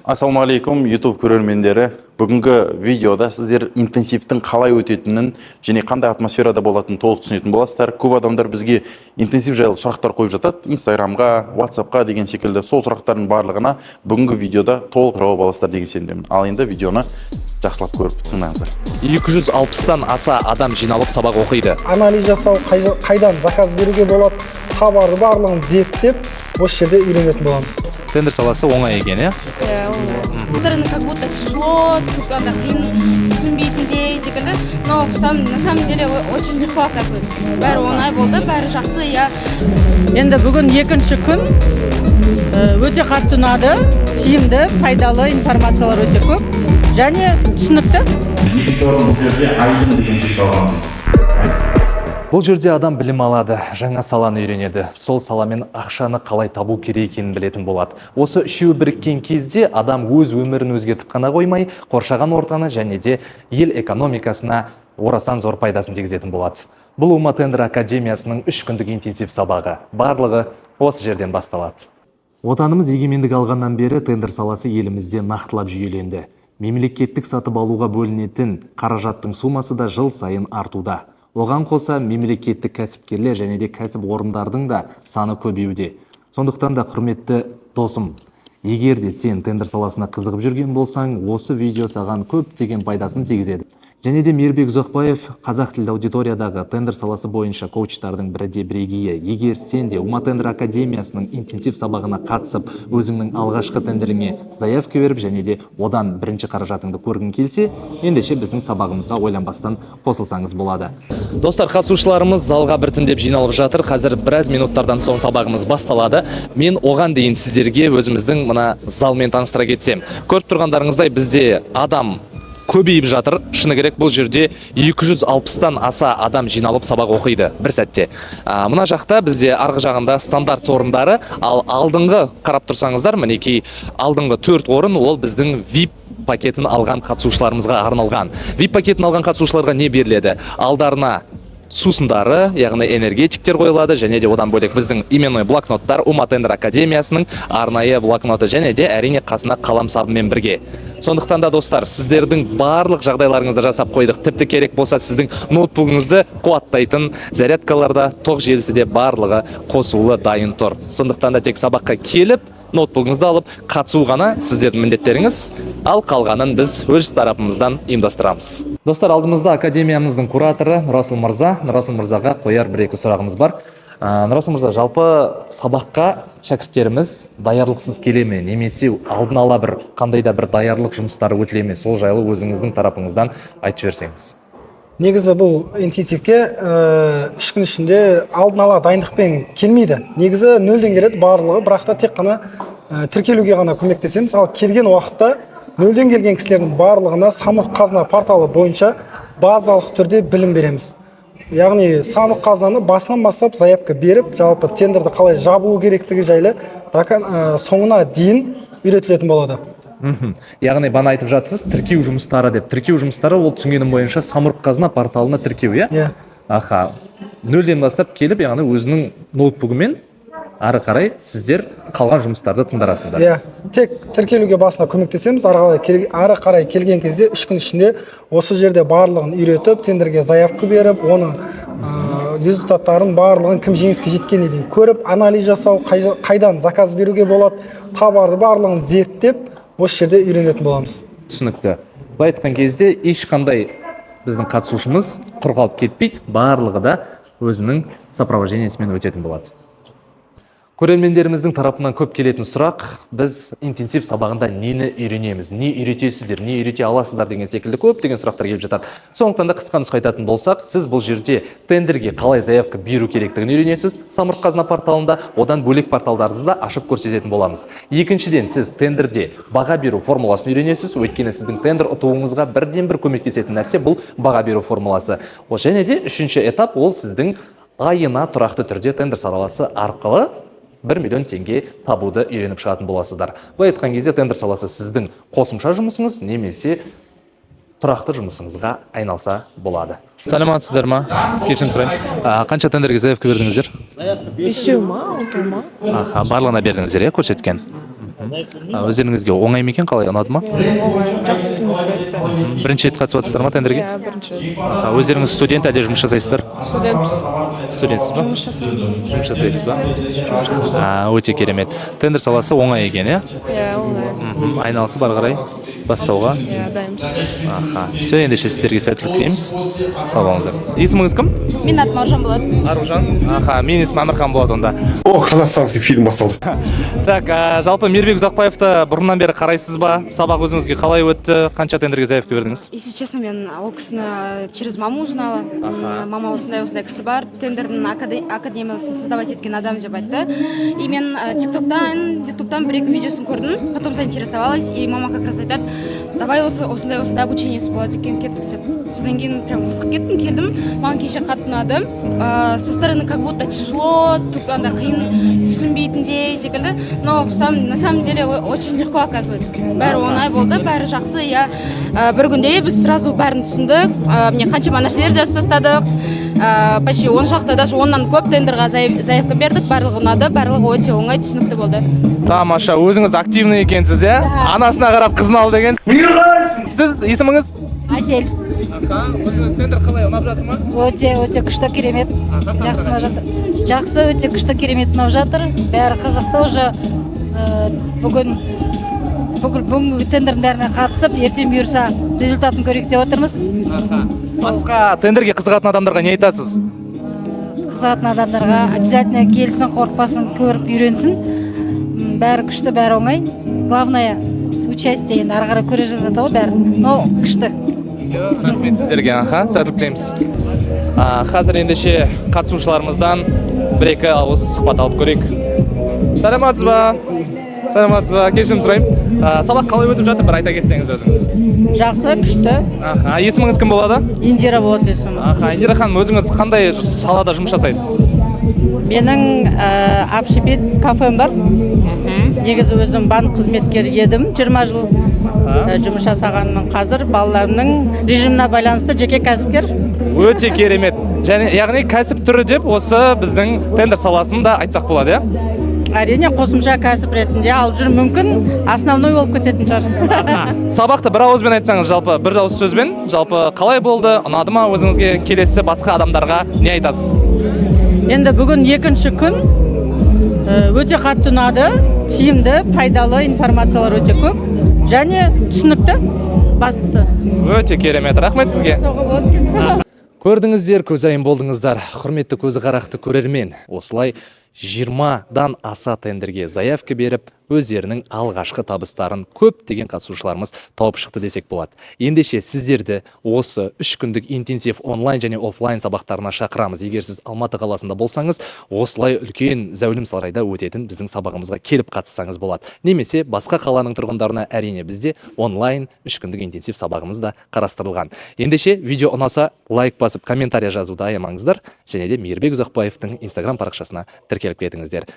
Ассалаумағалейкум, YouTube көрермендері. Бүгінгі видеода сіздер интенсивтің қалай өтетінін және қандай атмосферада болатынын толық түсінетін боласыздар. Көп адамдар бізге интенсив жайлы сұрақтар қойып жатады, Инстаграмға, WhatsAppқа деген секілді. Сол сұрақтардың барлығына бүгінгі видеода толық жауап аласыздар деген сенемін. Ал енді видеоны жақсылап көріп тыңдаңыздар. 260-тан аса адам жиналып сабақ оқиды. Анализ жасау, қайдан заказ беруге болады, хабарды барлығын зерттеп, осы жерде үйренетін боламыз. Тендер саласы оңай екен, иә? Тендерны как будто тяжело, түсінбейтіндей секілді, но на самом деле очень легко оказывается. Бәрі оңай болды, бәрі жақсы, иә. Енді бүгін екінші күн өте қатты ұнады, тиімді, пайдалы информациялар өте көп және түсінікті. Бұл жерде адам білім алады, жаңа саланы үйренеді, сол саламен ақшаны қалай табу керек екенін білетін болады. Осы үшеуі біріккен кезде адам өз өмірін өзгертіп қана қоймай, қоршаған ортаны және де ел экономикасына орасан зор пайдасын тигізетін болады. Бұл Ума Тендер Академиясының 3 күндік интенсив сабағы. Барлығы осы жерден басталады. Отанымыз егемендік алғаннан бері тендер саласы елімізде нақтылап жүйеленді. Мемлекеттік сатып алуға бөлінетін қаражаттың сумасы да жыл сайын артуда. Оған қоса мемлекеттік кәсіпкерлер және де кәсіп орындардың да саны көбеюде. Сондықтан да құрметті досым, егер де сен тендер саласына қызығып жүрген болсаң, осы видео саған көптеген пайдасын тигізеді. Және де Мейірбек Ұзақбаев қазақ тілді аудиториядағы тендер саласы бойынша коучтардың бірде бірегейі. Егер сен де Ума Тендер Академиясының интенсив сабағына қатысып, өзіңнің алғашқы тендеріңе заявка беріп және де одан бірінші қаражатыңды көргің келсе, ендеше біздің сабағымызға ойланбастан қосылсаңыз болады. Достар, қатысушыларымыз залға біртіндеп жиналып жатыр. Қазір біраз минуттардан соң сабағымыз басталады. Мен оған дейін сіздерге өзіміздің мына залмен таныстыра кетсем. Көріп тұрғандарыңыздай бізде адам көбейіп жатыр. Шыны керек, бұл жерде 260-тан аса адам жиналып сабақ оқиды бір сәтте. Мына жақта бізде арғы жағында стандарт орындары, ал алдыңғы қарап тұрсаңыздар, мінекей алдыңғы 4 орын ол біздің VIP пакетін алған қатысушыларымызға арналған. VIP пакетін алған қатысушыларға не беріледі? Алдарына сусындары, яғни энергетиктер қойылады, және де одан бөлек біздің именной блокноттар, Ума Тендер Академиясының арнайы блокноты және де әрине қасына қалам сабымен бірге. Сондықтан да достар, сіздердің барлық жағдайларыңызды жасап қойдық. Тіпті керек болса сіздің ноутбугыңызды қуаттайтын зарядкаларда, тоқ желісі де барлығы қосулы дайын тұр. Сондықтан да тек сабаққа келіп, ноутбугыңызды алып қатысу ғана сіздердің міндеттеріңіз, ал қалғанын біз өз тарапымыздан ұйымдастырамыз. Достар, алдымызда академиямыздың кураторы Нұрасыл Мырза. Нұрасыл Мырзаға қояр бір-екі сұрағымыз бар. Нұрасыл Мырза, жалпы сабаққа шәкірттеріміз даярлықсыз келе ме, немесе алдын ала бір қандай да бір даярлық жұмыстары өтіле ме? Сол жайлы өзіңіздің тарапыңыздан айтып жіберсеңіз. Негізі бұл интенсивке үш күн ішінде алдын ала дайындықпен келмейді. Негізі нөлден келеді барлығы, бірақ та тек қана тіркелуге ғана көмектесеміз. Ал келген уақытта нөлден келген кісілердің барлығына Самұрық Қазына порталы бойынша базалық түрде білім береміз. Яғни Самұрық Қазынаны басынан бастап заявка беріп, жалпы тендерді қалай жабылу керектігі жайлы соңына дейін үйретілетін болады. Яғни бана айтып жатсыз, тіркеу жұмыстары деп. Тіркеу жұмыстары ол түсінгенім бойынша Самұрық Қазына порталына тіркеу, иә? Иә. Аха. Нөлден бастап келіп, яғни өзінің ноутбугымен ары қарай сіздер қалған жұмыстарды тыңдарасыздар. Иә, тек тіркелуге басына көмектесеміз, ары қарай келген кезде 3 күн ішінде осы жерде барлығын үйретіп, тендерге заявка беріп, оның результаттарын барлығын кім жеңіске жеткеніне дейін көріп, анализ жасау, қайдан заказ беруге болады, товарды барлығын зерттеп, осы жерде үйренетін боламыз. Түсінікті. Былай айтқан кезде ешқандай біздің қатысушымыз құр қалып кетпейді, барлығы да өзінің сопровождениесімен өтетін болады. Көрермендеріміздің тарапынан көп келетін сұрақ, біз интенсив сабағында нені үйренеміз, не үйретесіздер, не үйрете аласыздар деген секілді көптеген сұрақтар келіп жатады. Сондықтан да қысқа нұсқа айтатын болсақ, сіз бұл жерде тендерге қалай заявка беру керектігін үйренесіз Самұрық Қазына порталында, одан бөлек порталдарды да ашып көрсететін боламыз. Екіншіден, сіз тендерде баға беру формуласын үйренесіз, өйткені сіздің тендер ұтуыңызға бірден бір көмектесетін нәрсе бұл баға беру формуласы. Және де үшінші этап ол сіздің айына тұрақты түрде тендер саласы арқылы 1 миллион теңге табуды үйреніп шығатын боласыздар. Бұл айтқан кезде тендер саласы сіздің қосымша жұмысыңыз немесе тұрақты жұмысыңызға айналса болады. Саламатсыздар ма? Кешірім сұрайын. Қанша тендерге заявка бердіңіздер? 5 ма, 6 ма? Барлығына бердіңіздер, көрсеткен. Өздеріңізге оңай ма екен, қалай, ұнады ма? Жақсы түсіндім. Бірінші рет қатысып жатсыздар ма тендерге? Иә, бірінші. Өздеріңіз студент әлде жұмыс жасайсыздар? Студентпіз. Студентсіз ба? Жұмыс жасайсыз ба? Өте керемет. Тендер саласы оңай екен, иә? Иә, оңай. Айналысы бар қарай бастауға. Иә, дайынбыз. Все, ендеше сіздерге сәттілік тілейміз. Сау болыңыздар. Есіміңіз кім? Менің атым Аружан болады. Аружан. Менің есімім Әмірхан болады онда. О, қазақстанский фильм басталды. Так, жалпы Мейірбек Ұзақбаевты бұрыннан бері қарайсыз ба? Сабақ өзіңізге қалай өтті? Қанша тендерге заявка бердіңіз? Если честно, мен ол кісіні через маму узнала. Мама осындай кісі бар, тендердің академиясын создавать еткен адам деп айтты. И мен ютубтан бір-екі видеосын көрдім, потом заинтересовалась, и мама как раз айтады, давай осындай обучениесі болады екен, кеттік деп. Содан кейін прям қызық кеттім, келдім, маған кеше қатты ұнады. Со стороны как будто тяжело, қиын түсінбейтіндей секілді, но на самом деле очень легко оказывается. Бәрі оңай болды, бәрі жақсы. Я бір күнде біз сразу бәрін түсіндік. Мне қаншама нәрселер жазып тастадық. Почти 10 шақты, даже 10-нан көп тендерға заявка бердік. Барлығы ұнады, барлығы өте оңай, түсінікті болды. Тамаша, өзіңіз активный екенсіз, иә? Анасына қарап қызын алды екен. Сіз есіміңіз? Әсел. Өзіңіз тендер қалай, ұнап жатыр ма? Өте күшті, керемет. Жақсы ұнап жатыр. Жақсы, өте күшті, керемет ұнап жатыр. Бәрі қызықты, уже бүгінгі тендердің бәріне қатысып, ертең бұйырса результатын көрейік деп отырмыз. Басқа тендерге қызығатын адамдарға не айтасыз? Қызығатын адамдарға обязательно келсін, қорықпасын, көріп үйренсін. Бәрі күшті, бәрі оңай. Главное, участие, енді ары қарай көре жазады ғой бәрі. Но күшті. Рахмет сіздерге, сәттілік тілейміз. Қазір ендеше қатысушыларымыздан бір-екі ауыз сұхбат алып көрейік. Саламатсыз ба? Саламатсыз ба? Кешірім сұрайын. Сабақ қалай өтіп жатыр, бір айта кетсеңіз өзіңіз. Жақсы, күшті. Есіміңіз кім болады? Индира болады есімім. Индира ханым, өзіңіз қандай салада жұмыс жасайсыз? Менің общепит кафем бар. Негізі өзім банк қызметкері едім. 20 жыл жұмыс жасағанмын. Қазір балаларымның режиміне байланысты жеке кәсіпкер. Өте керемет. Яғни кәсіп түрі деп осы біздің тендер саласын да айтсақ болады, иә? Әрине қосымша кәсіп ретінде алып жүру мүмкін, основной болып кететін шығар. Сабақты бір ауызбен айтсаңыз, жалпы бір ауыз сөзбен, жалпы қалай болды, ұнады ма, өзіңізге келесі басқа адамдарға не айтасыз? Енді бүгін екінші күн, өте қатты ұнады, тиімді, пайдалы информациялар өте көп және түсінікті бастысы. Өте керемет, рахмет сізге. Көрдіңіздер, көзайым болдыңыздар. Құрметті көзі қарақты көрермен, осылай 20-дан аса тендерге заявка беріп, өздерінің алғашқы табыстарын көптеген қатысушыларымыз тауып шықты десек болады. Ендеше сіздерді осы 3 күндік интенсив онлайн және офлайн сабақтарына шақырамыз. Егер сіз Алматы қаласында болсаңыз, осылай үлкен зәулім сарайда өтетін біздің сабағымызға келіп қатыссаңыз болады. Немесе басқа қаланың тұрғындарына әрине бізде онлайн 3 күндік интенсив сабағымыз да қарастырылған. Ендеше видео ұнаса, лайк басып, комментария жазуды аямаңыздар, және де Мейірбек Ұзақбаевтың Instagram парақшасына тіркеліп кетіңіздер.